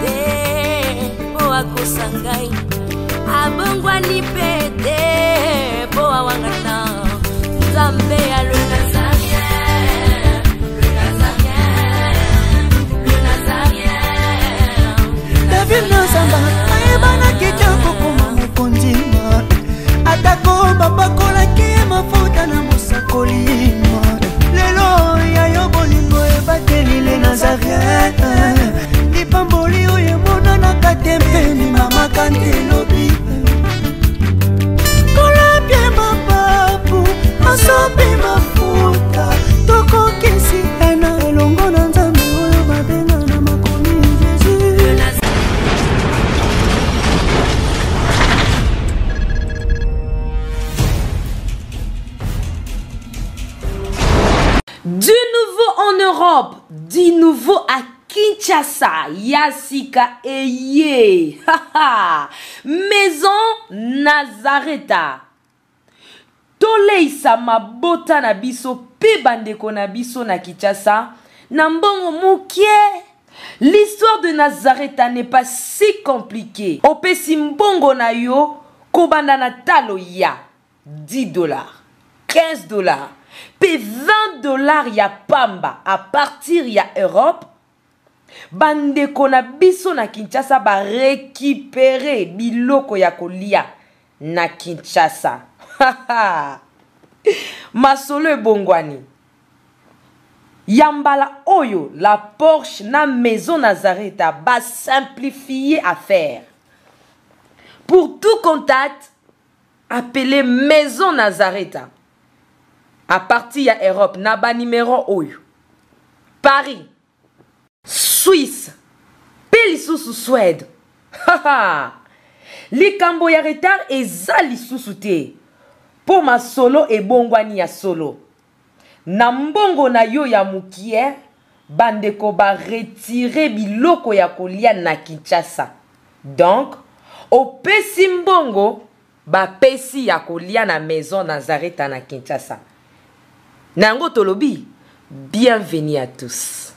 te po akosangai abongwani pete po awangana Nzambe ya le Nazarien David Nzamba ayebana kitoko kuma mukondima atako babakola ki mafuta na musakolima lelo ya yo bolingo ebateli le Nazarien lipamboli oyo monana katempeni mama kantelobi kolapye mapapu masopi mafuta toko kisi ena elongo na Nzambe oyo babenga na makomi Jésus. Du nouveau en Europe, du nouveau à Kinshasa, Yasika Eye, Maison Nazareta. Toleisa mabota na biso pe bandeko na biso na Kinshasa, na mbongo mukie. L'histoire de Nazareta n'est pas si compliquée. Opesi mbongo na yo, kobanda na talo ya $10, $15. Pe $20 ya pamba à partir ya Europe. Bandeko na biso na Kinshasa ba récupérer biloko ya kolia na Kinshasa. Masolo ebongwani. Yambala oyo la Porsche na Maison Nazareta ba simplifier affaire. Pour tout contact, appelez Maison Nazareta. À partir ya Europe, naba numéro oyo. Paris, Suisse, Pelisusu Suède. Likambo ya retard eza lisusu te. Po ma solo e bongwani ya solo. Na mbongo na yo ya mukie, bandeko ba retirer biloko ya kolia na Kinshasa. Donc, opesi mbongo ba pesi ya kolia na Maison Nazareta na Kinshasa. Nango tolobi, bienvenue à tous.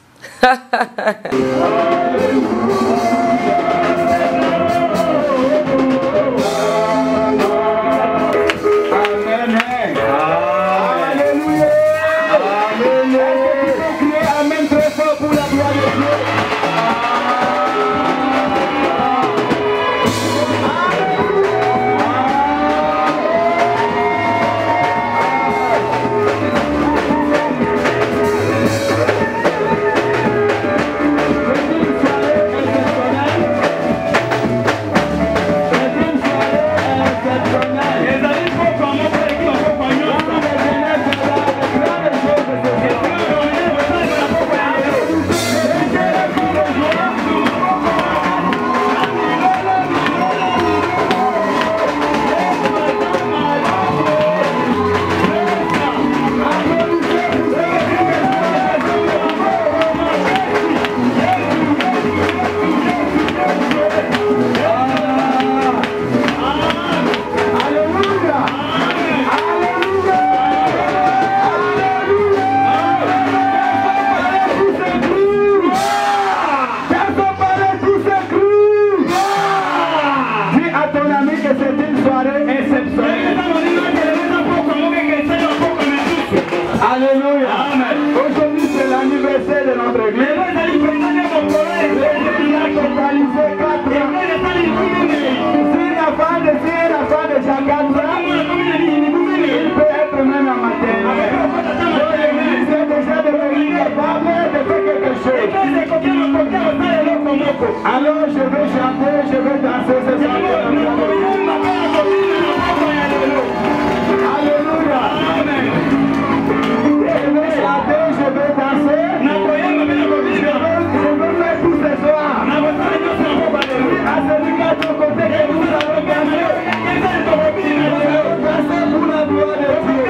Alors je vais chanter, je vais danser ce soir. Alléluia. Je vais chanter, je vais danser. Je veux faire tout ce soir. À celui qui a ton côté, que nous allons danser. Danser pour la gloire de Dieu.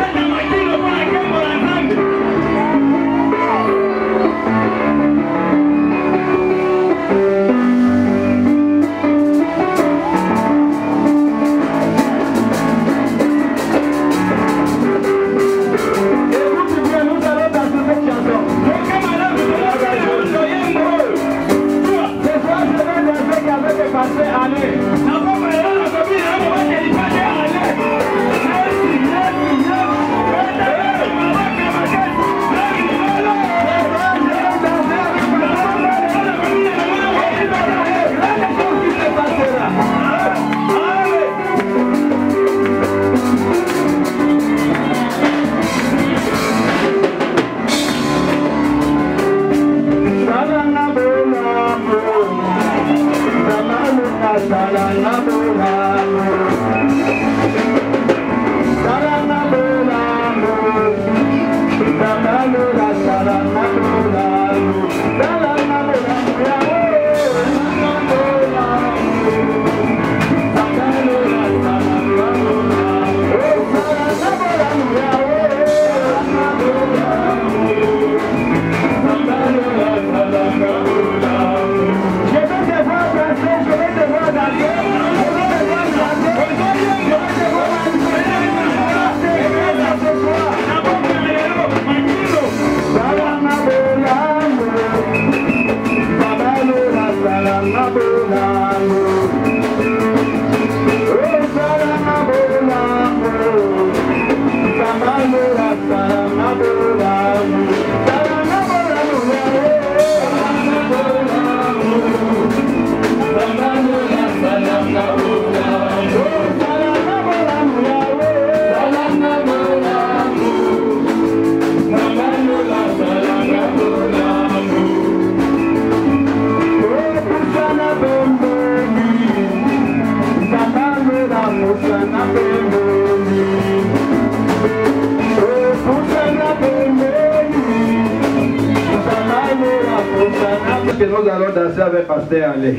Que nous allons danser avec Pasteur Allé.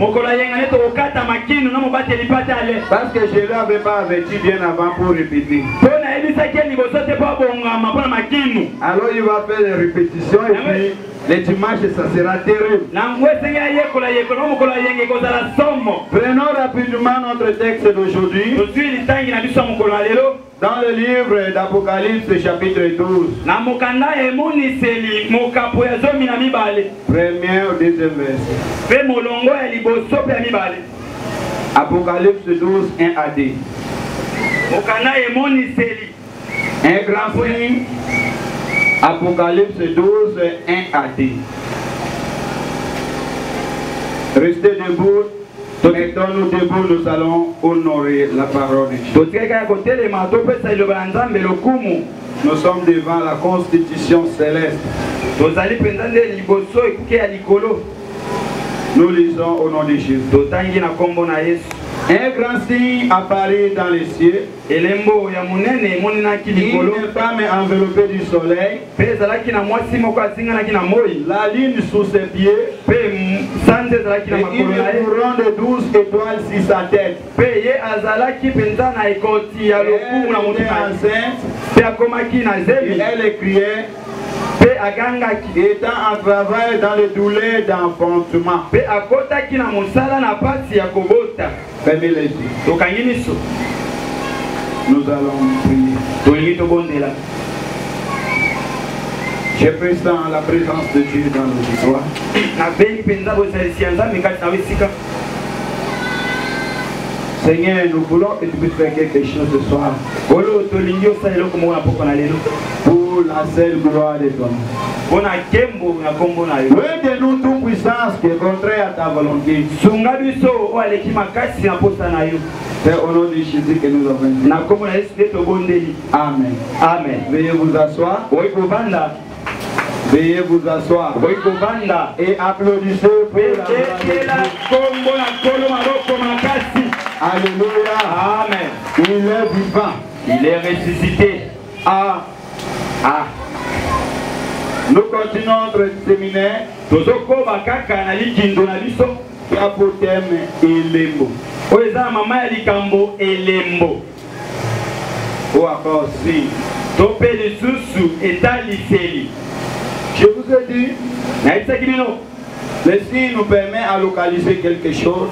Parce que je ne l'avais pas averti bien avant pour répéter. Alors il va faire les répétitions et puis les dimanches ça sera terrible. Prenons rapidement notre texte d'aujourd'hui. Dans le livre d'Apocalypse chapitre 12. Premier au deuxième verset. Apocalypse 12, 1 à 2. Un grand signe. Apocalypse 12, 1 à 2. Restez debout. Mettons-nous debout, nous allons honorer la parole de Dieu. Nous sommes devant la constitution céleste. Nous lisons au nom de Jésus. Un grand signe apparaît dans les cieux. Une femme enveloppée du soleil. La lune sous ses pieds. Et une couronne de 12 étoiles sur sa tête. Et elle était enceinte. Et elle criait. Étant en travail dans le douleur d'enfantement. Fermez les yeux. Nous allons prier. Je présente la présence de Dieu dans nos histoires. Seigneur, nous voulons que tu puisses faire quelque chose ce soir. Pour la seule gloire de ton nom. Aide-nous toute puissance qui est contraire à ta volonté. C'est au nom de Jésus que nous avons dit. Amen. Amen. Veuillez vous asseoir. Veuillez vous asseoir. Et applaudissez pour la Alléluia. Amen. Il est vivant. Il est ressuscité. Ah. Ah. Nous continuons notre séminaire qui a pour thème Elembo. Ou encore si. Je vous ai dit, le signe nous permet à localiser quelque chose.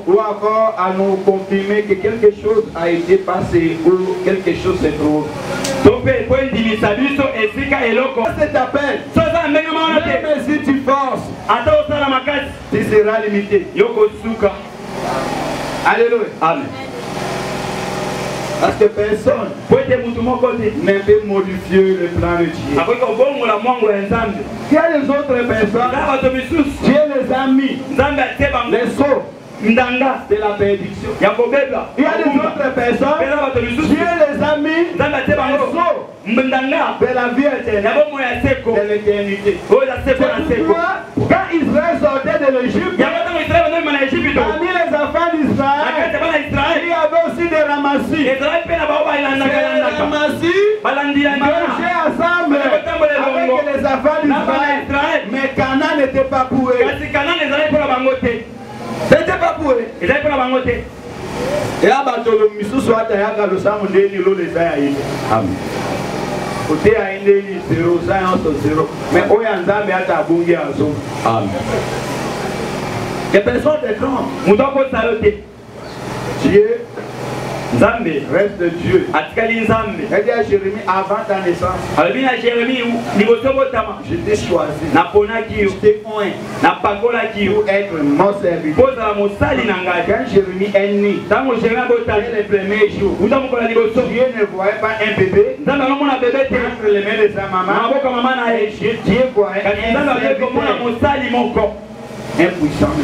Ou encore à nous confirmer que quelque chose a été passé ou quelque chose se trouve. C'est ta peine. Même si tu forces, tu seras limité. Alléluia. Amen. Parce que personne ne peut modifier le plan de Dieu. Il y a les autres personnes, Dieu les a mis, les sauts de la bénédiction. Il y a les autres personnes, Dieu les a mis, les sauts de la vie éternelle, de l'éternité. C'est pourquoi, quand Israël sortait de l'Égypte, n'était pas pour eux. Kasi Canaan ezali pour la bangote. Ce n'était pas pour eux. Ezali pour la bangote. Et là, batolo misusu atayaka lo samu ndeni lo les aya ile. Amen. Côté à indeni 0 0. Mais oyanzambe ata abungi azo. Amen. Que personne ne trompe. Mutoko salote. Dieu Nzambe reste Dieu. atikali Nzambe. Il dit à Jérémie avant ta naissance. Alobi na Jérémie liboso botama. Je t'ai choisi. Naponaki yo. Je t'ai oint. Napakolaki yo. Pour être mon serviteur. Kozala mosali na ngai. Quand Jérémie est né, Tango Jérémie botali les premiers jours, uta mokola liboso. Dieu ne voyait pas un bébé Nzambe alomona bebe te. entre les mains de sa maman. Maboko mama na ye. Dieu voyait Kasi un Nzambe alikomona serviteur mosali moko. impuissant.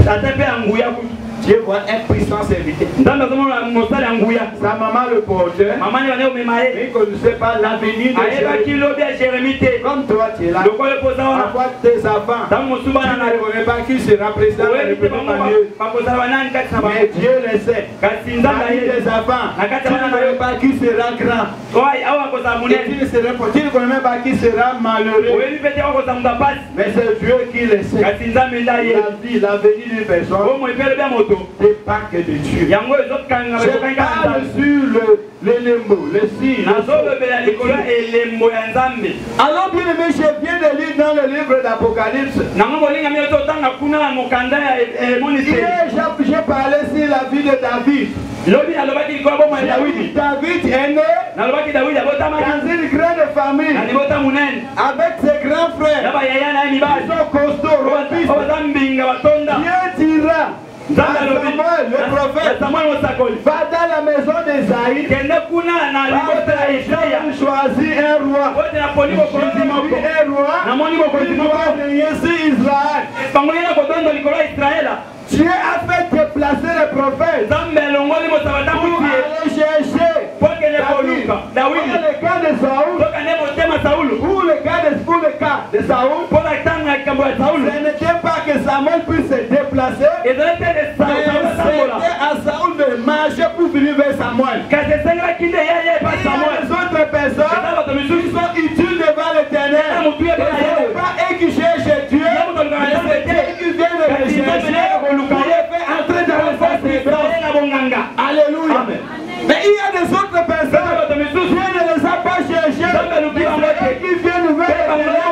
Ata pe anguya kutu. Dieu voit un puissant serviteur. Nzambe azomona mosali anguya. Sa maman le porteur, Mama ni bane omema ye. mais il ne connaissait pas l'avenir de Ayebaki Jérémie. lobi ya Jérémie te. Comme toi, tu es là. Lokola epoza wana. Parfois, tes enfants, Tango mosubana tu na ne yo. connais pas qui sera président de la Oyebi te République bango en Dieu. bakozala banani kati na Mais bango. Dieu le sait. Kasi Nzambe Parmi ayebi. tes enfants, Na kati tu ya bana ne na yo. connais pas qui sera grand. Oyi awa kozala Et tu munene. ne connais même pas qui sera malheureux. Oyebi pe te akozala mutu apasi. Mais c'est Dieu qui le sait. Kasi Nzambe nde La ayebi. vie, l'avenir d'une personne Omo epele bya moto. dépend que de Dieu. Yango ezokanga Je bazokanga na parle Nzambe. sur le lembo, le signe. Nazolobela likolo ya elembo ya Nzambe. Alors, bien aimé, je viens de lire dans le livre d'Apocalypse. Nango bolinga mi totanga kuna na mokanda ya Moniseri. Hier, j'ai parlé sur la vie de David. Lobi alobaki likolo bomo ya Dawidi. David est né Nalobaki Dawidi abotamaki dans une grande famille na libota munene. avec ses grands Na frères. bayaya na ye Ils mibali. sont costauds, robustes. Oyo baza mbinga batonda. Dieu dira à Nzambe alobi. Samuel, le Ya prophète, Samuel mosakoli. va dans la maison d'Esaïe. Kende kuna na libota ya Isaya. J'ai choisi un roi. Ote na poni bokonzi moko. Un roi. Namoni bokonzi Il moko. doit régner sur Israël. Bangoli na kotondo likolo ya Israela. Dieu a fait déplacer les prophètes Nzambe alongoli mosabata pour mutie. aller chercher Po kende David. koluka. Pour Dawidi. le cas de Saoul, Soka ne motema Saulu. pour le cas de Saoul, Pour la tanga ya kambo ya Saulu. ce n'était pas que Samuel puisse se déplacer, Ezali te de mais Saulu tambola. c'était à Saoul de marcher pour venir vers Samuel. Kasi esengelaki nde ye ye pa Il y a Samuel. les autres personnes Eza bato qui misusu. sont utiles devant l'Éternel. Eza motu ye Ce bana n'est ye. pas eux qui cherchent Dieu, Ye moto alingaka mais Nzambe c'est te. Dieu qui vient de Kasi les Nzambe chercher naye pour koluka les ye. faire entrer dans le sacerdoce. Ye na bonganga. Alléluia. Amen. Mais il y a des autres Eza personnes. bato misusu. Dieu ne les a pas cherchés. Nzambe aluki Mais bango c'est te. eux qui viennent vers l'Éternel.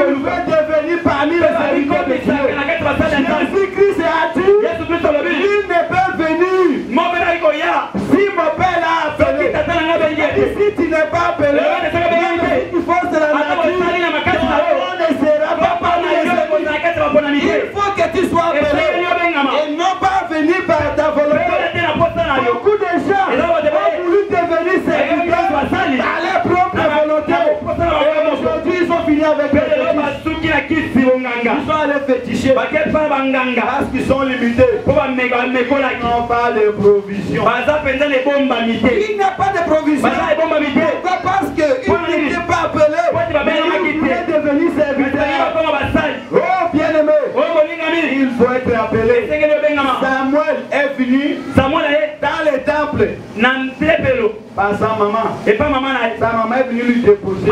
Il veut devenir parmi les serviteurs de Dieu. Jésus-Christ a dit, Yesu Kristo alobi. il ne peut venir Mobe na iko ya. si mon Père l'a Soki appelé. tata na nga bengi Et ete. si tu n'es pas appelé, il faut se la nature. On ne sera pas parmi les serviteurs. Il faut que tu sois appelé et non pas venir par ta volonté. Beaucoup de gens ont voulu devenir serviteurs par leur propre volonté. Et aujourd'hui, ils sont finis avec les fétiches. Ils sont allés féticher parce qu'ils sont limités. Ils n'ont pas de provision. Il n'y a pas de provision. Pourquoi? Parce qu'ils n'étaient pas appelés. Mais ils voulaient devenir serviteurs. Oh, bien-aimé, il faut être appelé. Samuel est venu dans le temple par sa maman. Sa maman est venue lui déposer.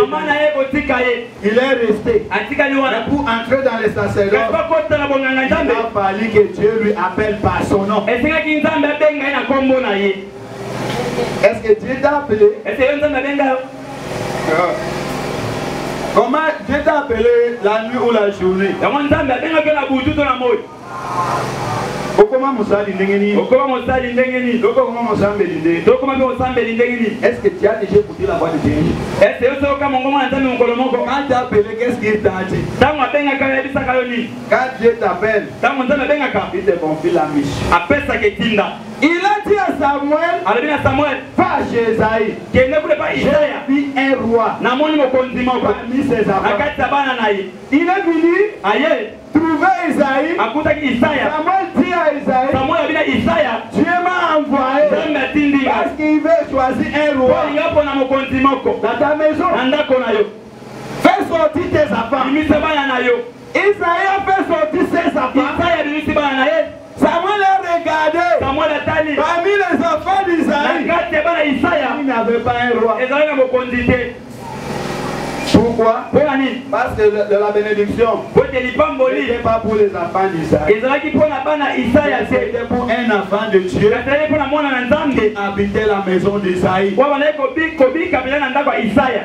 Il est resté. Mais pour entrer dans les sacerdoces, il a fallu que Dieu lui appelle par son nom. Est-ce que Dieu t'a appelé? Comment Dieu t'a appelé la nuit ou la journée? Comment Moussali Ndengeni? Comment Moussambeli Ndengeni? Est-ce que tu as déjà écouté la voix de Dieu? Quand tu as appelé, qu'est-ce qu'il t'a dit? Quand Dieu t'appelle, il te confie la mission. Il a dit à Samuel, va chez Esaïe. J'ai vu un roi parmi ses enfants. Il est venu trouver Esaïe. Samuel dit à Esaïe, Dieu m'a envoyé parce qu'il veut choisir un roi dans ta maison. Fais sortir tes enfants. Esaïe a fait sortir ses enfants. Samuel a regardé parmi les enfants d'Isaïe. Il n'avait pas un roi. Pourquoi? Pourquoi? Parce que la bénédiction n'était pas pour les enfants d'Israël. C'était pour un enfant de Dieu qui habitait la maison d'Isaïe.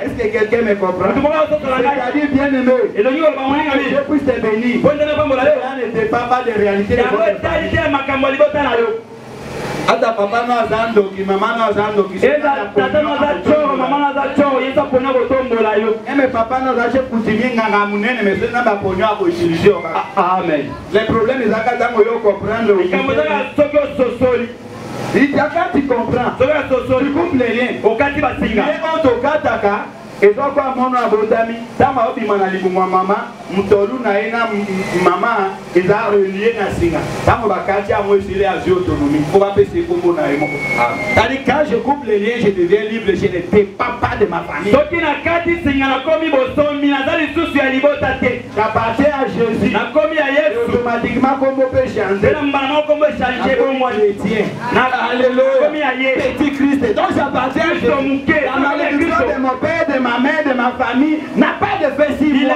Est-ce que quelqu'un me comprend? C'est-à-dire, bien aimé, je puisse te bénir. Cela n'était pas de réalité de votre famille. Ata papa no azandoki, mama no azandoki. Tata no azachoro, mama no azachoro, yesa ponya kotombola yo. Mais papa no azache kutimie nganga munene, mais c'est na ba ponya ko utiliser. Amen. Les problèmes ils akata mo yo comprendre. Ikamozaka soko sosoli. Quand tu comprends, tu coupes les liens. Okati basinga. Et on te kataka. Et donc, quand on a botami, tant que tu as dit maman, mutolu na ena maman, ils ont relié na singa. Tant que bakati a moi c'est les autonomie. Faut pas passer comme on a émo. C'est-à-dire quand je coupe les liens, je deviens libre. Je ne dépends pas de ma famille. Ce qui n'a kati singa na komi boson, minazali susu ya libotate. J'appartiens à Jésus. Na komi ya Yesu. Automatiquement comme on peut changer. Na mbana comme changer bon moi les tiens. Alléluia. Komi ya Yesu. Petit Christ. Donc j'appartiens à Jésus. La malédiction de mon père, de ma mère, de ma famille n'a pas de fait si moi.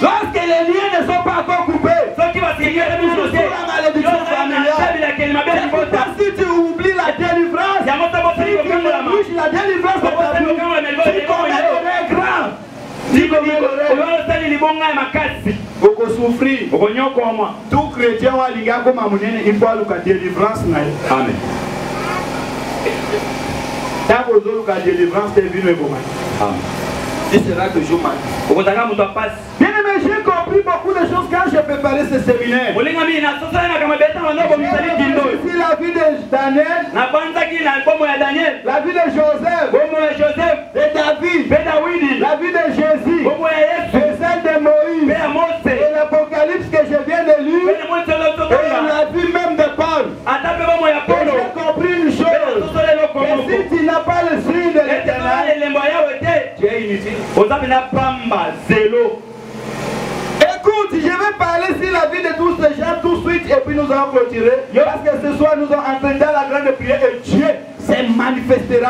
Lorsque les liens ne sont pas encore coupés, il y a toujours la malédiction familiale. Si tu oublies la délivrance, si tu oublies la délivrance de ta vie, tu commets l'erreur grave. Tu commets l'erreur. Beaucoup souffrir. Tout chrétien il faut la délivrance. Amen. Tant que la délivrance est venue, il sera toujours mal. Bien aimé, j'ai compris beaucoup de choses quand j'ai préparé ce séminaire. Ici la vie de Daniel, la vie de Joseph, de David, la vie de Jésus, et celle de Moïse, et l'Apocalypse que je viens de lire, et la vie même de Paul. Et j'ai compris une chose, que si tu n'as pas le signe de l'Éternel, tu es inutile. Écoute, je vais parler sur la vie de tous ces gens tout de suite et puis nous allons clôturer. Parce que ce soir nous allons entrer dans la grande prière et Dieu se manifestera.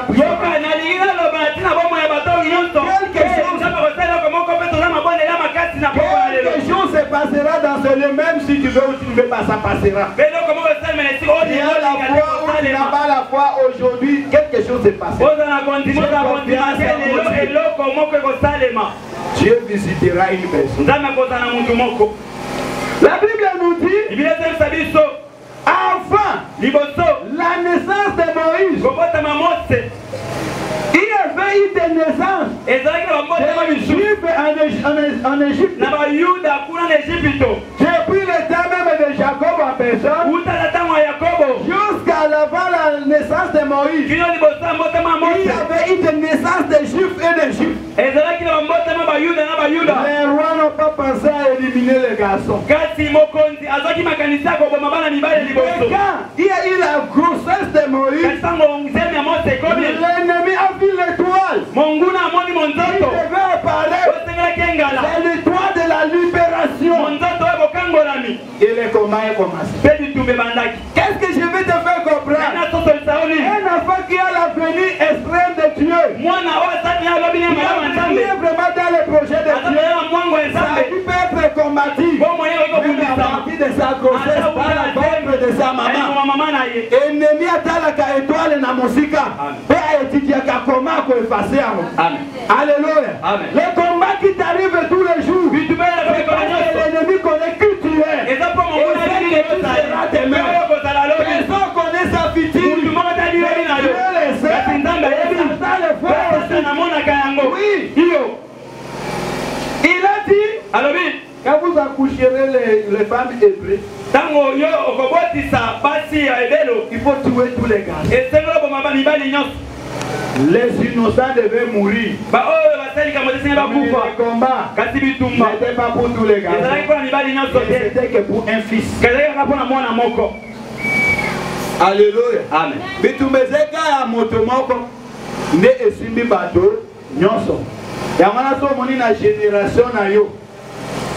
Quelque chose se passera dans ce lieu, même si tu veux ou tu ne veux pas, ça passera. Il y a la foi ou tu n'as pas la foi aujourd'hui, quelque chose se passera. Dieu visitera une personne. La Bible nous dit, enfin, la naissance de Moïse, il y avait eu des naissances des Juifs en Égypte. Depuis le temps même de Jacob en personne, jusqu'à l'avant la naissance de Moïse, il y avait eu des naissances des Juifs et des Juifs. Les rois n'ont pas pensé à éliminer les garçons. Mais quand il y a eu la grossesse de Moïse, l'ennemi a vu l'étoile. Il devait apparaître. C'est l'étoile de la libération. Et le combat est commencé. Qu'est-ce que je vais te faire comprendre? Un enfant qui a l'avenir extrême de Dieu. Il est vraiment dans le projet de Dieu. Ça peut être combattu. Même à partir de sa grossesse, par la ventre de sa maman. Ennemi atalaka étoile na musika. Et a étudié comment effacer. Alléluia. Les combats qui t'arrivent tous les jours. L'ennemi connaît qui tu es. Et personne connaît sa future. Oui. Il a dit, quand vous accoucherez les femmes hébreues, il faut tuer tous les gars. Les innocents devaient mourir. Mais le combat n'était pas pour tous les gars. C'était que pour un fils. Alléluia. Amen. Bitumezeka ya moto moko ne esimbi bato nyonso. Yamana so moni na génération na yo.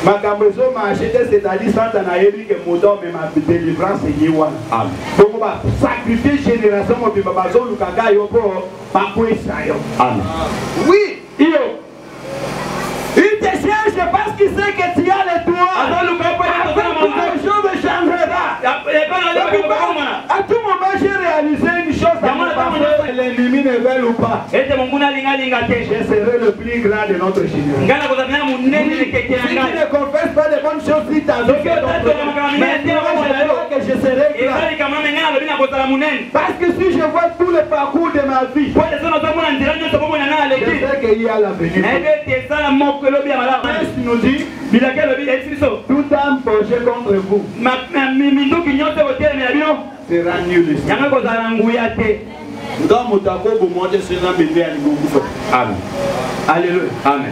Makambo so marché, c'est-à-dire sans na yebi que moto mais ma délivrance est yewana. Amen. Donc on va sacrifier génération mo bimba bazo lukaka yo po Amen. Oui, il te cherche parce qu'il sait que tu as les droits. Le jour ne changera. À tout moment, j'ai réalisé une chose. L'ennemi ne veut ou pas. Je serai le plus grand de notre génération. Si tu ne confesses pas de bonnes choses, si tu as vu que je serai grand. Parce que si je vois tout le parcours de ma vie, je sais qu'il y a l'avenir. Christ nous dit, tout âme forgée contre vous sera nul. Amen. Alléluia. Amen.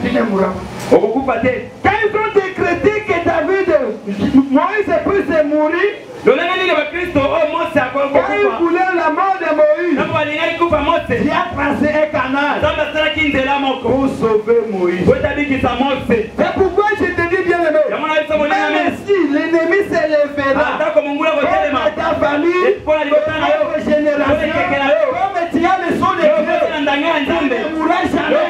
Quand ils ont décrété que David, Moïse est plus de mourir, quand il voulait la mort de Moïse, il a tracé un canal pour sauver Moïse. C'est pourquoi je te dis bien aimé, même si l'ennemi s'élèvera contre ta famille, contre ta génération, comme tu as le son de Dieu, tu ne mourras jamais.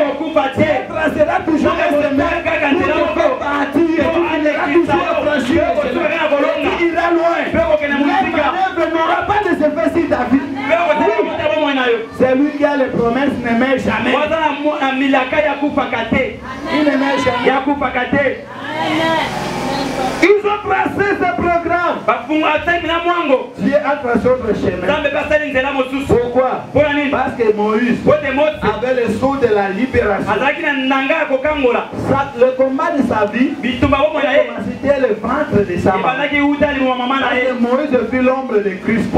Tu traceras toujours un chemin pour te faire partir, tu iras toujours franchir le chemin, tu iras loin. La manœuvre n'aura pas de effet sur ta vie. C'est lui qui a les promesses, ne meurt jamais. Il ne meurt jamais. Ils ont tracé ce programme. Dieu a tracé autre chemin. Pourquoi? Parce que Moïse avait le sceau de la libération. Le combat de sa vie, c'était le ventre de sa maman. Moïse fut l'ombre de Christ.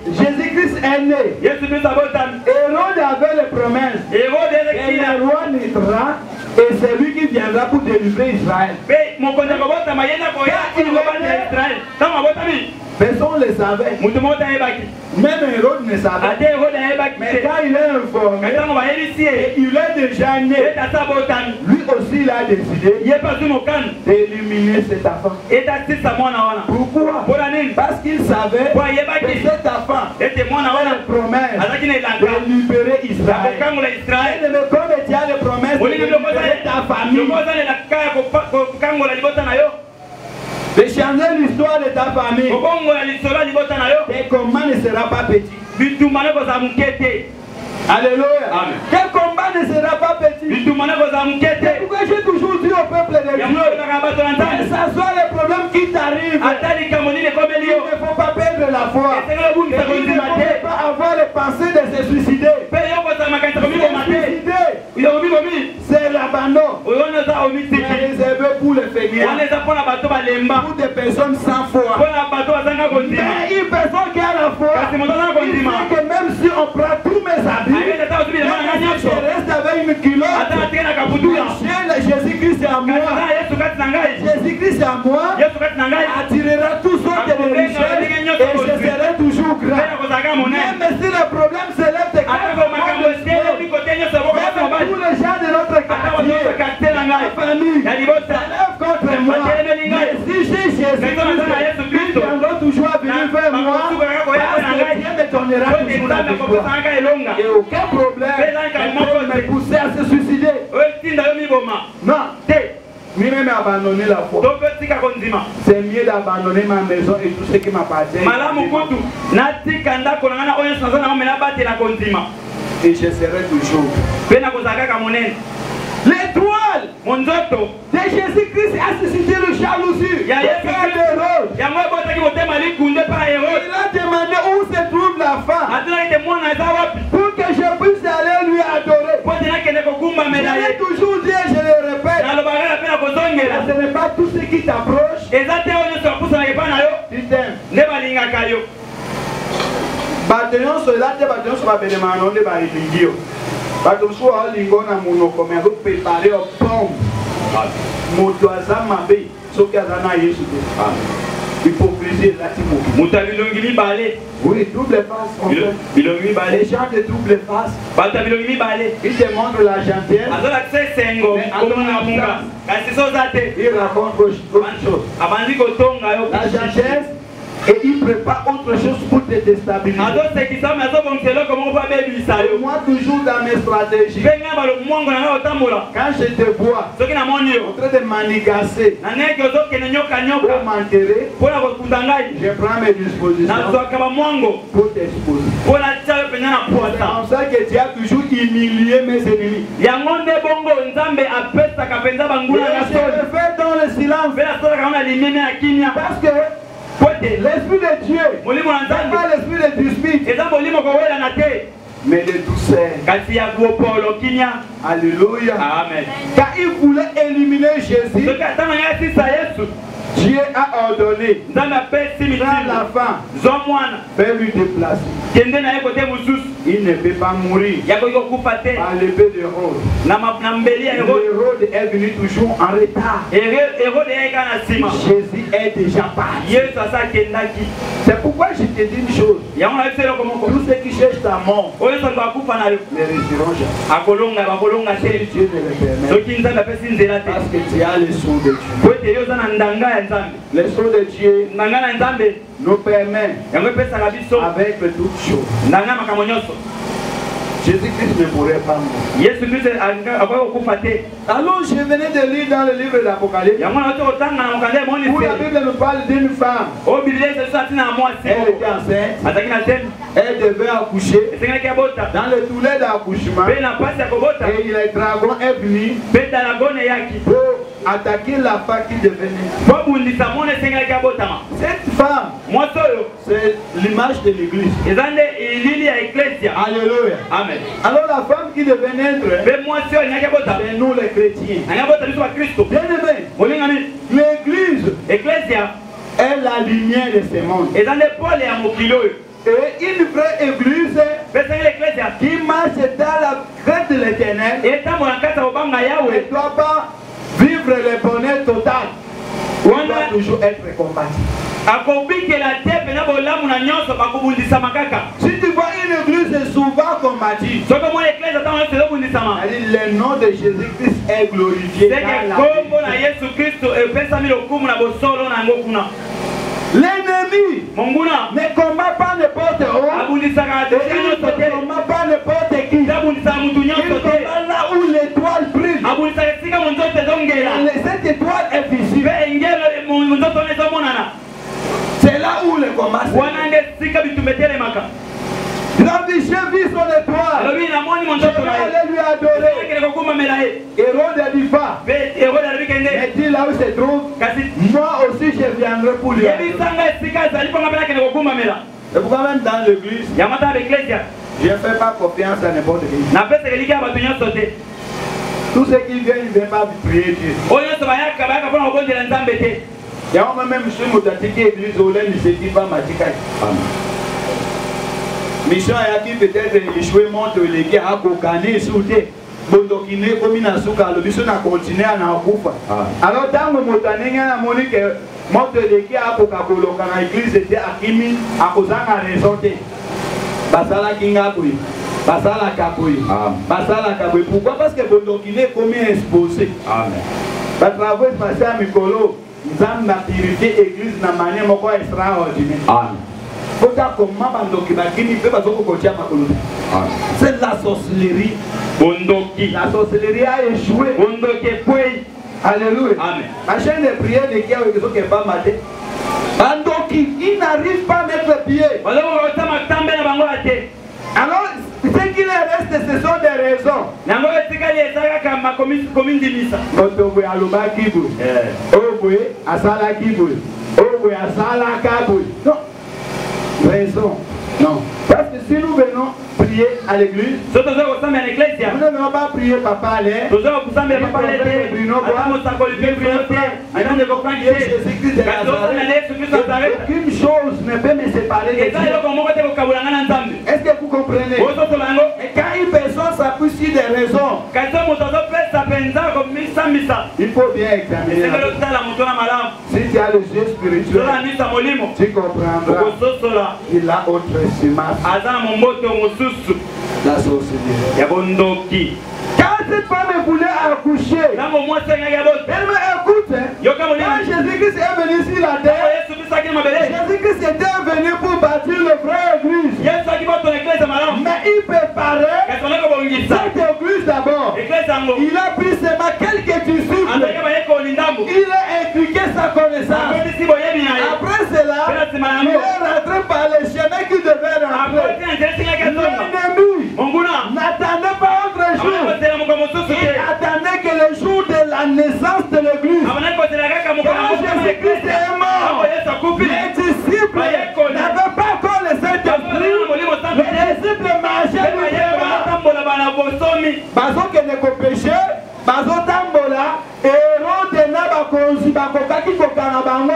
Jésus-Christ est né. Hérode avait les promesses. Et le roi naîtra. Et c'est lui qui viendra pour délivrer Israël. Personne ne le savait. Même Hérode ne savait. Mais quand il est informé, il est déjà né. Lui aussi il a décidé d'éliminer cet enfant. Pourquoi? Parce qu'il savait que cet enfant avait la promesse de libérer Israël. Et comme tu as les promesses de libérer ta famille, de changer l'histoire de ta famille, tes combats ne sera pas petit. Alléluia. Amen. Quel combat ne sera pas petit. C'est pourquoi j'ai toujours dit au peuple de Dieu, que ce soit le problème qui t'arrive, il ne faut pas perdre la foi. Il ne faut pas avoir le pensée de se suicider. C'est l'abandon. C'est réservé pour les fainéants, pour des personnes sans foi. Mais une personne qui a la foi, il dit que même si on prend tous mes habits, je reste avec une culotte, Jésus-Christ est à moi. Jésus-Christ est à moi, attirera toutes sortes de richesses et je serai toujours grand. Même si le problème se lève de tous les gens de notre quartier, la famille, se lève contre moi. Mais si j'ai Jésus-Christ, ils viendront toujours venir vers moi parce que Dieu me donnera toujours la victoire. Et aucun problème ne peut me pousser à se suicider. Non. Lui-même abandonner la foi. C'est mieux d'abandonner ma maison et tout ce qui m'appartient. Et je serai toujours. L'étoile de Jésus-Christ a suscité le jalousie. Il a demandé où se trouve la femme pour que je puisse aller lui adorer. Je l'ai toujours dit et je le répète. Ce n'est pas tout ce qui t'approche. Tu t'aimes. Bataillon cela, bataillon sur la bénédiction de la religion. Bataillon sur la religion, on a commis à préparer un pompe. Motoisa mabe, sauf qu'il y a un Jésus. Hypocrisie là, oui, double face. Les gens de double face. Ils demandent la gentillesse. Ils racontent autre chose. La gentillesse Et il prépare autre chose pour te déstabiliser. Moi, toujours dans mes stratégies, quand je te vois en train de manigancer pour m'enterrer, je prends mes dispositions pour t'exposer. C'est comme ça que Dieu a toujours humilié mes ennemis. Et je le fais dans le silence. Parce que l'esprit de Dieu n'est pas l'esprit de dispute, mais de douceur. Alléluia. Amen. Car il voulait éliminer Jésus, Dieu a ordonné à la fin de lui déplacer. Il ne peut pas mourir par l'épée de Hérode. Hérode est venu toujours en retard. Jésus est déjà parti. C'est pourquoi je te dis une chose. Tous ceux qui cherchent ta mort ne réussiront jamais. Dieu ne le permet. Parce que tu as le son de Dieu. Le son de Dieu nous permet avec toutes choses. Jésus-Christ ne pourrait pas mourir. Alors je venais de lire dans le livre de l'Apocalypse où la Bible nous parle d'une femme. Elle était enceinte. Elle devait accoucher dans le toulet d'accouchement. Et le dragon est venu pour attaquer la femme qui devenait. Cette femme, c'est l'image de l'église. Alléluia. Amen. Alors la femme qui devait naître, c'est nous les chrétiens. Bien-aimés, l'église est la lumière de ce monde. Et une vraie église qui marche dans la crainte de l'éternel ne doit pas vivre le bonheur total. On doit toujours être combatif. Si tu vois une église souvent combative, le nom de Jésus-Christ est glorifié. L'ennemi ne combat pas n'importe où. Il ne combat pas n'importe qui. Il combat là où l'étoile brille. Cette étoile est visible. C'est là où le combat se fait. L'ambitieux vit son étoile. Je vais aller lui adorer. Hérode a dit va. Mais dit là où se trouve, moi aussi je viendrai pour lui adorer. C'est pourquoi même dans l'église, je ne fais pas confiance à n'importe qui. Tous ceux qui viennent, ils ne viennent pas prier Dieu. Il y a même chez Moutatique église où l'un ne se dit pas Matikaï. Mission a qui peut-être échoué monte les gars à Kokane souté. Bondokine comme une souka, le mission a continué à Nakufa. Alors dans le Moutaninga a monique monte les gars à Kokakolo quand l'église était à Kimi à Kozanga raisonné. Basala Kingapoui, Basala Kapoui, Basala Kapoui. Pourquoi? Parce que Bondokine comme exposé. Amen. Par travail passé à Mikolo, nous avons la purifié l'église de manière extraordinaire. Amen. C'est la sorcellerie. La sorcellerie a échoué. Alléluia. Amen. Ma chaîne de prière de qui a pas maté. Il n'arrive pas à mettre pied. Alors, ce qu'il reste, ce sont des raisons. Raison. Non. Parce que si nous venons prier à l'église, nous ne venons pas prier papa allait. Aucune chose ne peut me séparer de Dieu. Est-ce que vous comprenez? Et quand une personne s'appuie sur des raisons, il faut bien examiner. Si tu as le yeux spirituel, tu comprendras. Il a autre semence. La sorcellerie. Quand cette femme voulait accoucher, elle me écoute. Quand Jésus-Christ est venu sur la terre, Jésus-Christ était venu pour bâtir le vrai église. Mais il préparait cette église d'abord. Il a pris seulement quelques disciples. Il a inculqué sa connaissance. Après cela, il est rentré par les chemins qu'il devait rentrer. L'ennemi n'attendait pas autre jour. Il attendait que le jour de la naissance de l'église. Quand Jésus-Christ est mort, les disciples n'avaient pas encore le Saint-Esprit. Les disciples marchaient bazo kende ko péché, bazo tambola, Hérode n'a pas conçu, pas kokaki kokana bango.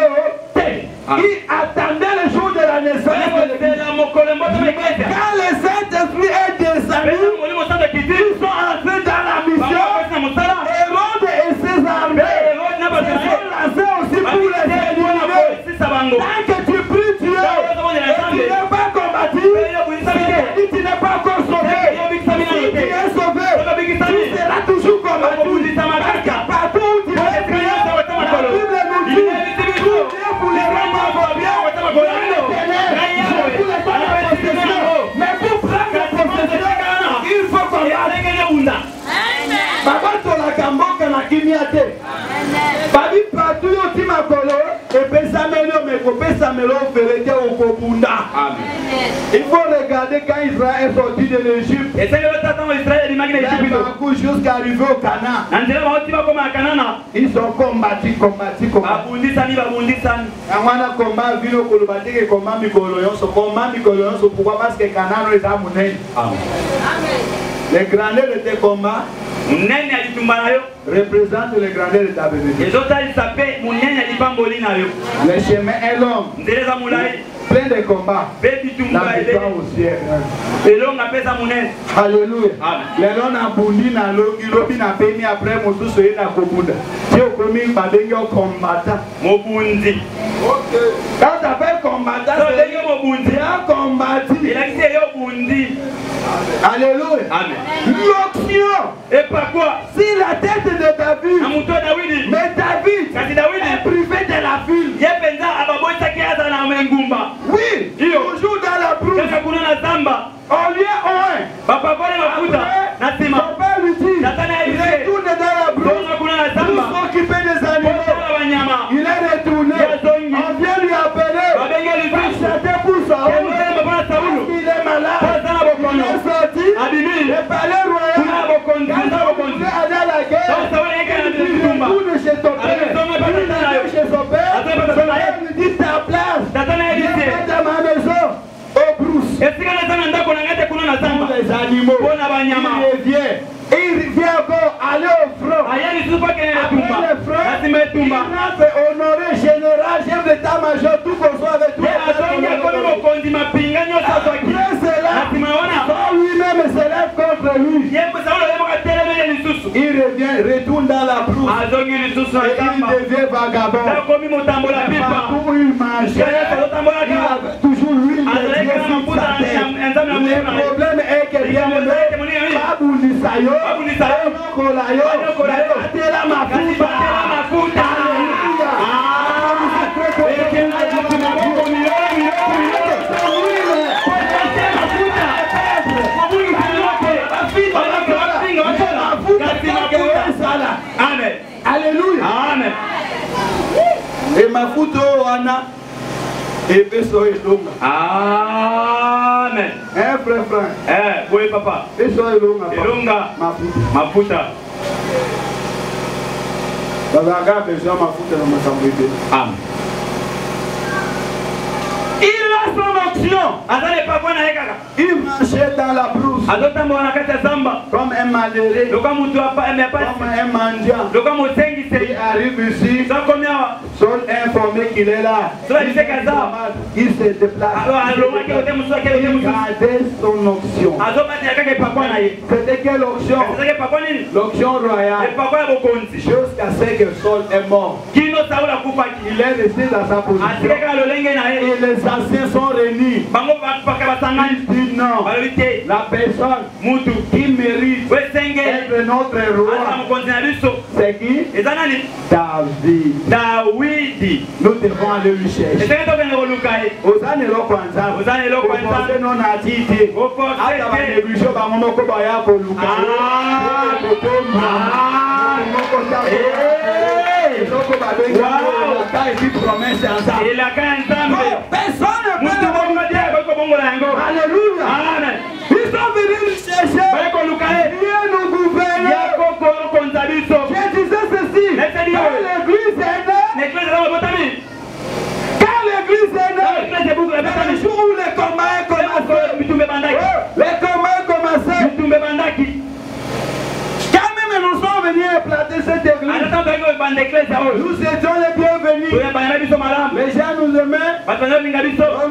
Il attendait le jour de la naissance. Quand le Saint-Esprit est descendu, ils sont entrés dans la mission. Hérode et ses armées se sont lancés aussi pour les éliminer. Tant que tu pries Dieu et tu n'es pas combattu, tu n'es pas encore sauvé. Si tu es sauvé, tu seras toujours combattu. Parce que partout où tu es prié, la Bible nous dit, priez pour les remparts bien, mais pour prendre la possession, il faut combattre. Baba tola kamboka na kimiate. Babi partout yo ti makolo et pesa melo me ko pesa melo ferete o ko bunda. Amen. Il faut regarder quand Israël est sorti de l'Égypte. Et c'est le temps Israël est magné d'Égypte jusqu'à arriver au Canaan. Ils ont combattu. Amana combat vino ko lobate ke combat mikolo yo so pourquoi parce que Canaan est à monnaie. Amen. Les grandeurs de tes combats représente les grandeurs de ta bénédiction. Le chemin est long, plein de combats. La victoire aussi est grande. Alléluia. Les gens ont bondi dans l'eau, ils ont mis après Moutou Soye na Kobunda. Si on commis un combattant. Quand tu appelles combattant, c'est un combattu. Alléluia. Amen. L'option. Et par quoi? Si la tête de David, mais David est privé de la ville. Oui, toujours dans la brousse. On lui est un. Papa lui dit, il retourne dans la brousse pour s'occuper des animaux. Il est retourné. On vient lui appeler. C'était pour ça. Il est malade. Il est sorti. Le palais royal. Quand on voulait aller à la guerre, il retourne chez son père. Il retourne chez son père. Son père lui dit ta place. Il est dans ma maison. Au brousse. Pour les animaux. Il vient encore aller au front. Après le front, il rentre honoré général, chef d'état-major, tout qu'on soit avec toi. Après cela, lui-même s'élève contre lui. Il revient, retourne dans la brousse. Et il devient vagabond. Partout où il mangeait, il a toujours l'huile de Dieu sur sa tête. Le problème est que bien le Baboulissayo, Kolayo, Batela Mafuta. Amen. Alléluia. Amen. Et Mafuto Ana et Beso et Longa. Amen. Frère. Oui, papa. Beso et Longa. Mafuta. Bazaga besoin Mafuta dans ma chambre. Amen. Il a son onction. Il marchait dans la brousse comme un malheureux, comme un mendiant. Il arrive ici, sont informés qu'il est là. Il se déplace. Il gardait son onction. C'était quelle onction? L'onction royale. Jusqu'à ce que Saul est mort. Il est resté dans sa position. Et les anciens sont réunis. Ils disent non. La personne qui mérite d'être notre roi, c'est C'est qui? David. Dawidi. Nous devons aller lui chercher. Osane lo kwanza. Osane lo kwanza. Osane non atite. Ata ba négligé ba momo ko ba ya ko luka. Il a qu'un ensemble. Personne ne peut Alléluia. Amen. Ils sont venus nous chercher. Dieu nous gouverne. Je disais ceci. Quand l'église est née, le jour où les combats ont commencé, quand même nous sommes venus implanter cette église, nous étions les bienvenus. Les gens nous aimaient,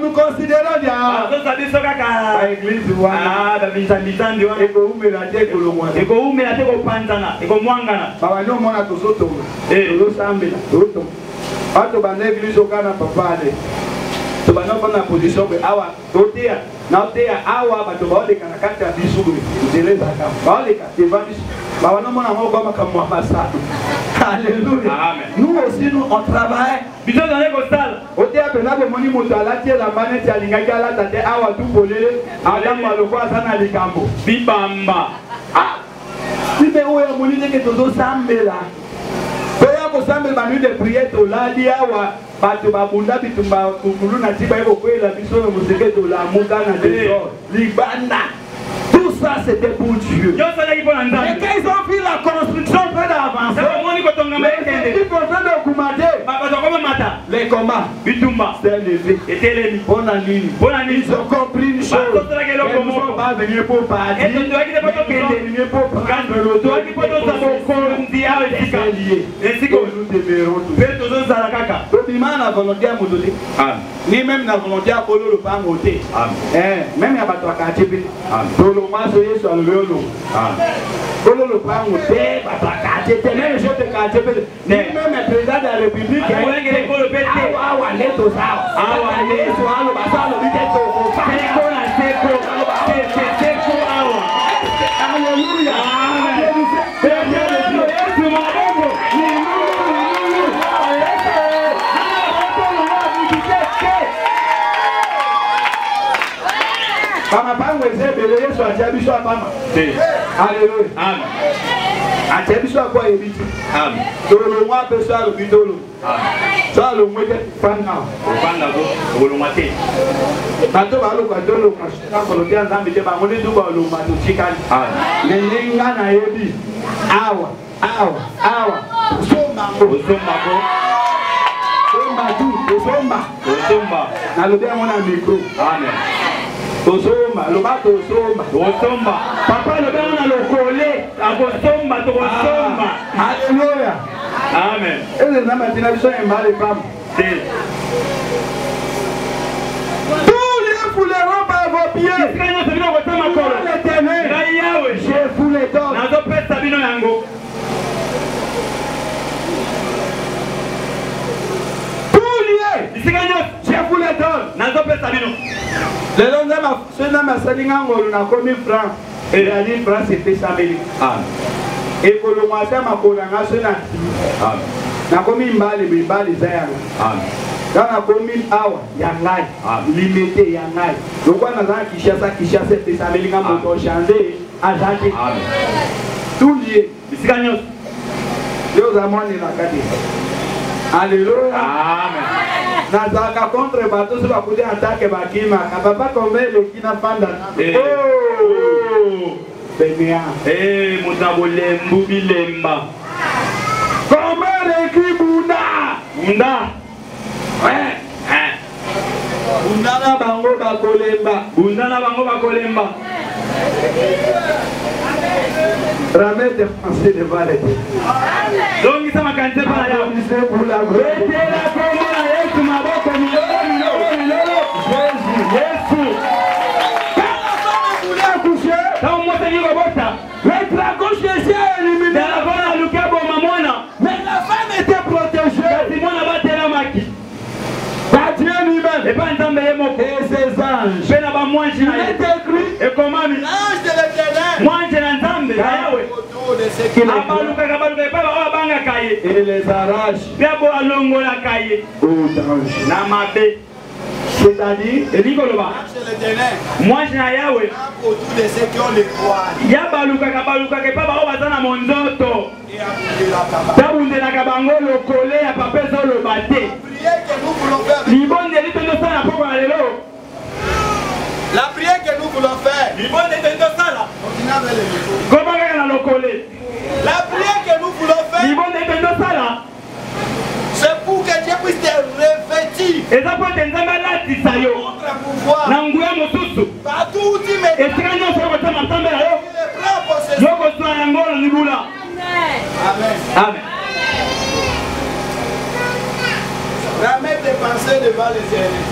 nous considérons bien l'église. Tobana na position be awa totea na totea awa bato baole kana kati ya bisuguri ndeleza kama baole kati vandis bawana mona ngo kama kama masa. Alléluia. Amen. Nous aussi nous on travaille biso dans les costales otea pena be moni moto alati la manete ya lingaki ala tate awa tu bolele adam maloko asana likambo bibamba ah sibe oya moni ndeke tozo sambela toya ko sambela banu de prière to ladi awa bato babunda bitumba kukulu na tiba eko kwela biso na museke to la muka na trésor libanda. Tout ça c'était pour Dieu. Et quand ils ont vu la construction près d'avancer, ils ont les combats s'est levé. Bonne nuit. Ils ont compris une chose. Ils ne sont pas venus pour partir. Ils sont venus pour prendre le dos. Ainsi que nous demeurons tous. Ni même la volonté à Polo le pas côté. Même à Batouakati. Polo Maso Yesu à l'Euro. Polo le pas côté. Batouakati. Même je te cache. Ni même le président de la République. Alléluia. Pama pango ezebele Yesu ajabiso apama. Alléluia. Amen. Ajabiso akwa ebiti. Amen. Tolo mwa peso alo bitolo. Amen. Ça le mwete fanga. Fanga go olomate. Bato balo kwa tolo kwa kolotia nzambe te ba ngone duba olomato chikani. Amen. Nenga na yebi. Awa. Somba go. Somba. Na lobia mona micro. Amen. Tosomba, loba tosomba. Papa le bien on a le collé, à tosomba. Alléluia. Amen. Et les hommes maintenant ils sont emballés les femmes. Tous les fouleront par vos pieds. L'éternel. Je vous les donne. Je vous les donne. Le long de ma salinga on a commis francs. Et la ligne francs c'était 100 000. Et pour le mois de ma colanga sena. Na commis mbali zayanga. Dans la commune awa yangai limité yangai. Donc on a dans Kishasa c'était 100 000 moto changer à Jacques. Tout lié. Bisiganyos. Dieu a monné la kadi. Alléluia. Amen. Nazaka contre bateau sur la coude attaque bakima. Papa combien le kina panda. Oh. Benia. Mutabolembu bilemba. Combien le kibunda. Bunda. Ouais. Bunda na bango bakolemba. Ramène des Français devant les deux. Donc ils sont cantés par là. Pour la Jésus. Quand la femme voulait accoucher, le dragon cherchait à éliminer. Mais la femme était protégée. Par Dieu lui-même. Et ses anges. Il est écrit. Et comment l'ange de l'Éternel autour de ce qu'il a. et les arrache au danger. C'est-à-dire, moi je n'ai Yahweh autour de ceux qui ont les poils. La prière que nous voulons faire. La prière que nous voulons faire. C'est pour que Dieu puisse te revêtir. Contre pouvoir. Partout où tu mets. Amen. Amen. Ramène tes pensées devant les éléments.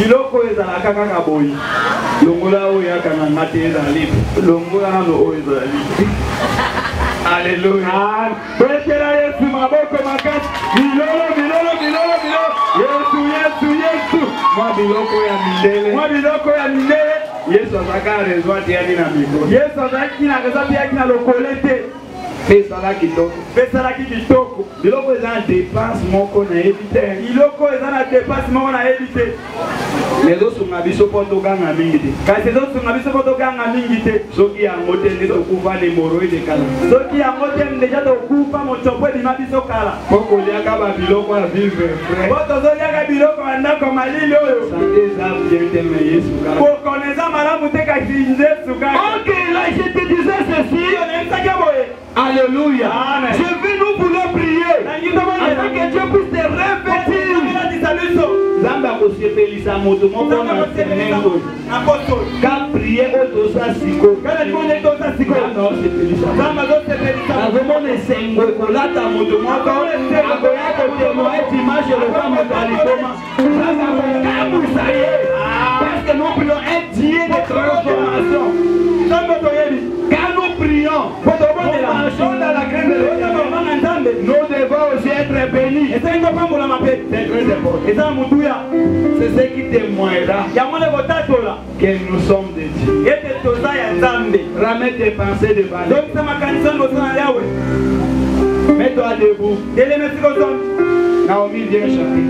Iloko ezalaka kaka boyi longola oyo yakanga ngate ezali longola nano oyo ezali. Alléluia. Betela Yesu maboko makasi bilolo Yesu mwa biloko ya mindele Yesu azaka raison atiaki na mikro. Yesu azaki na raison atiaki na lokolete. Pesalaki kitoko. Biloko eza na dépense moko na éviter. Biloko eza na dépense moko na éviter. Les autres sont biso po tokanga mingi te. Kasi les autres sont biso po tokanga mingi te. Soki yango te nde tokufa le hémorroïde kala. Soki yango te deja tokufa motopo ebima biso kala. Po koliaka ba biloko ya vivre frais. Po tozoliaka biloko ya ndako malili oyo. Santé eza bien te me Yesu kala. Po koneza malamu te kasi Yesu kala. Ok, là je te disais ceci. Alléluia. Amen. Je veux nous vouloir prier. Afin que Dieu puisse te revêtir. Zamba kosepelisa moto moko na senengo. Ka prier otosa siko. Kana limonde otosa siko. Zamba kosepelisa. Zamba kosepelisa. Azomone sengo kolata moto moko. Akoya kotemoa image le femme talikoma. Zamba kokabusa ye. Parce que nous prions un Dieu de transformation. Zamba toyebi. Quand nous prions, marchons dans la grâce de Dieu. Nous devons aussi être bénis. C'est très important. C'est ce qui témoignera que nous sommes de Dieu. Ramène tes pensées devant Dieu. Mets-toi debout. Naomi vient chanter.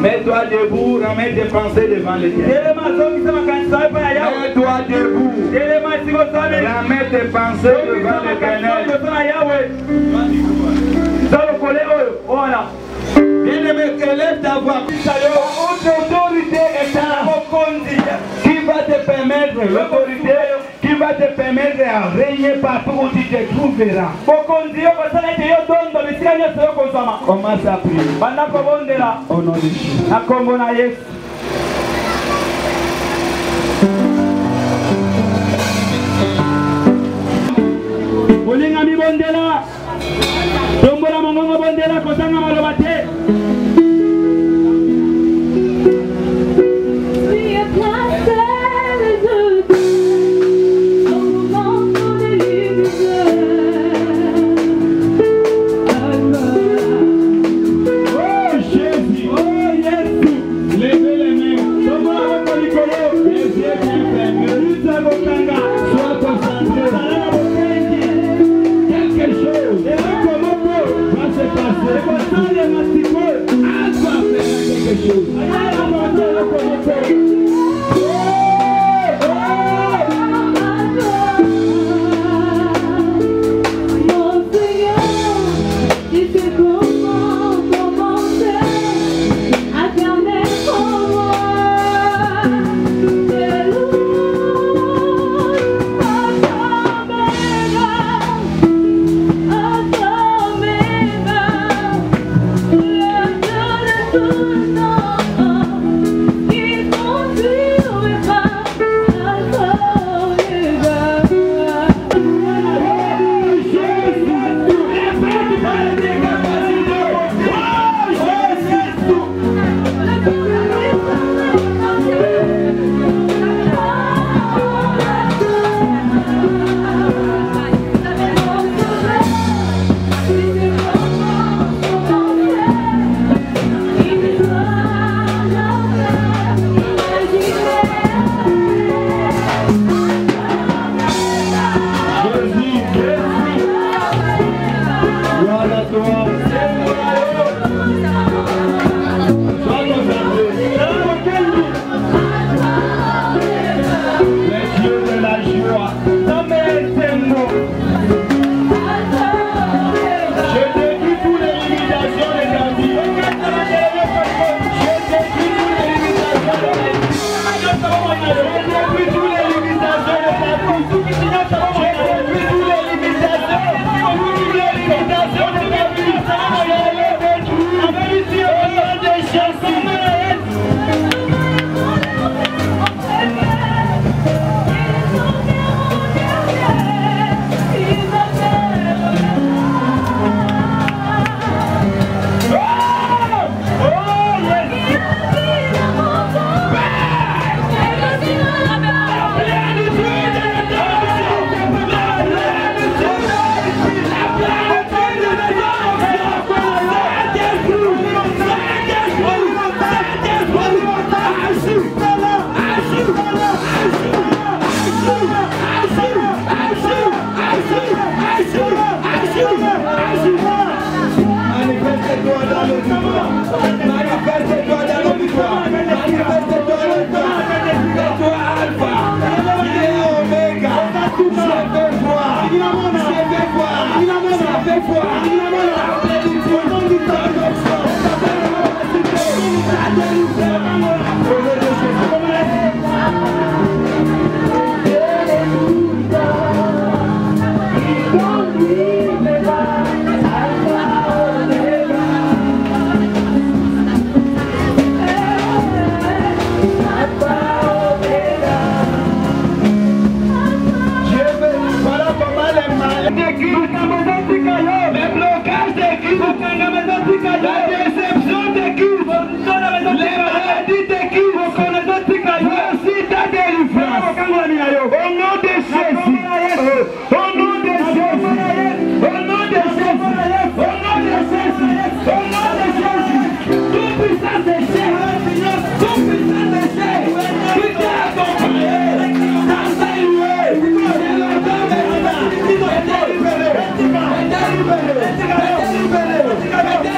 Mets-toi debout, ramène tes pensées devant les dieux. Mets-toi debout. Ramène tes pensées devant l'éternel. Bien-aimé, élève ta voix. Votre autorité est à qui va te permettre, l'autorité qui va te permettre à régner partout où tu te trouveras. Commence à prier. Au nom de Jésus. Bolinga mi bondela. Tombola mongongo bondela kosanga malobate. Quelque chose va se passer. Manifeste-toi dans le victoire. Manifeste-toi dans le victoire. Manifeste-toi dans le victoire. C'est toi Alpha. Tu es Omega. Je vais voir. Je vais voir. Je vais voir. La déception t'équipe, les maladies t'équipent, voici ta délivrance. Au nom de Jésus, au nom de Jésus, au nom de Jésus, au nom de Jésus, au nom de Jésus, tout puissant déchet, tout puissant déchet, qui t'a accompagné, t'as salué, c'est l'ordre maintenant, est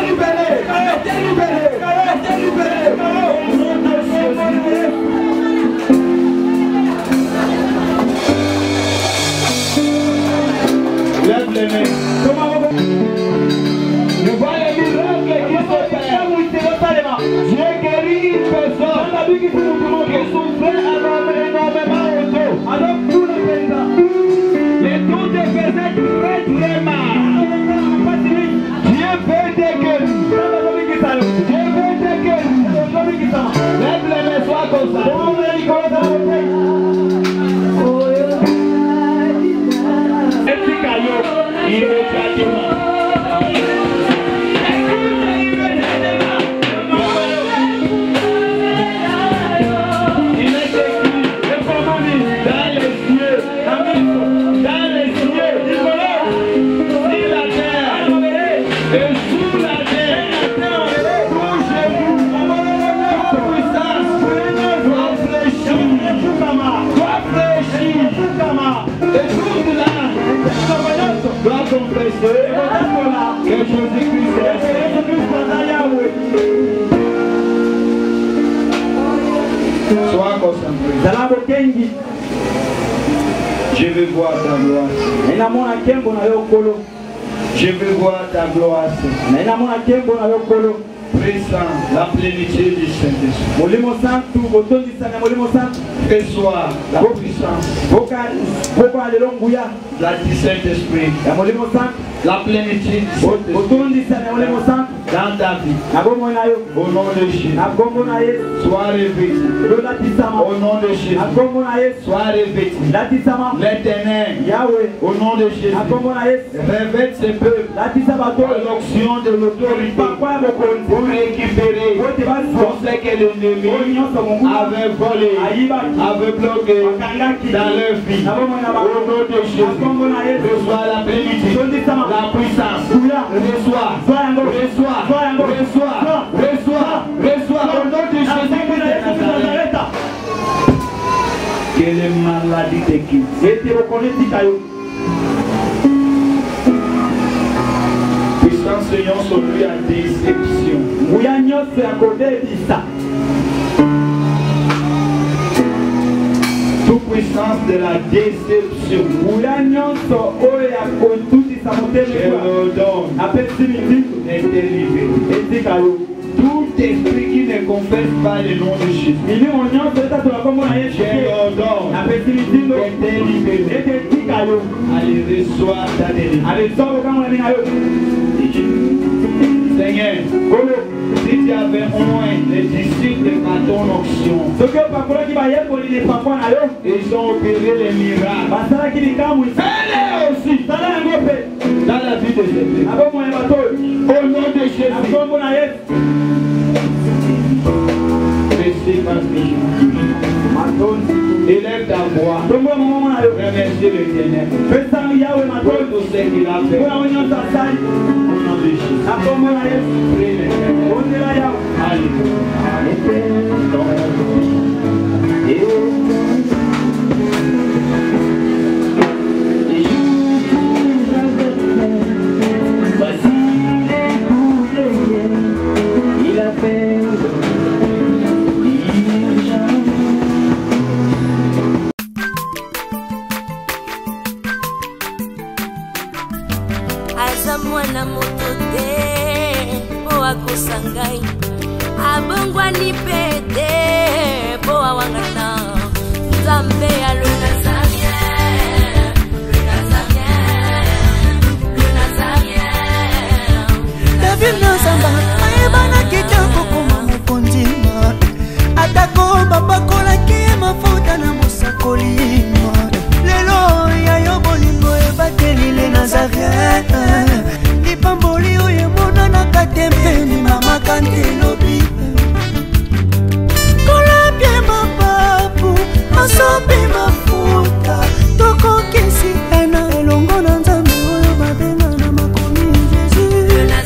libéré, lève les mains. Je vois les miracles qui s'opèrent. J'ai guéri une personne qui souffrait énormément au dos. Alors tout le pays, les dos te faisaient très très mal. Dieu veut te guérir. Dieu veut te guérir. Lève les mains, sois comme ça. Immédiatement. Il est écrit dans les cieux, sur la terre et sous la terre, bougez-vous, toute puissance doit fléchir, et toute l'âme doit confesser que Jésus-Christ est Sois concentré. Je veux voir ta gloire. Je veux voir ta gloire. Présent, la plénitude du Saint-Esprit. Reçois la puissance. La du Saint-Esprit. La plénitude du Saint-Esprit. Dans ta vie. Au nom de Jésus. Sois revêtu. Au nom de Jésus. Sois revêtu. L'Éternel. Au nom de Jésus. Revête ce peuple. L'onction de l'autorité. Pour récupérer tout ce que l'ennemi avait volé, avait bloqué dans leur vie. Au nom de Jésus. Reçois la plénitude, la puissance. Reçois. Au nom de Jésus de Nazareth. Que les maladies te quittent. Puissant Seigneur sur lui à déception. Toute puissance de la déception. Je l'ordonne d'être libéré. Tout esprit qui ne confesse pas le nom de Jésus, je l'ordonne d'être libéré. Allez, reçois ta délivrance. Seigneur, si tu avais moins les disciples par ton onction, ils ont opéré les miracles. Fais-les aussi dans la vie de Jésus. Au nom de Jésus. Élève ta voix. Remercie l'Éternel pour tout ce qu'il a fait. Au nom de Jésus. Prie l'Éternel. Alléluia. mwana moto te po akosa ngai abongwani pe te po awangana nzambe alo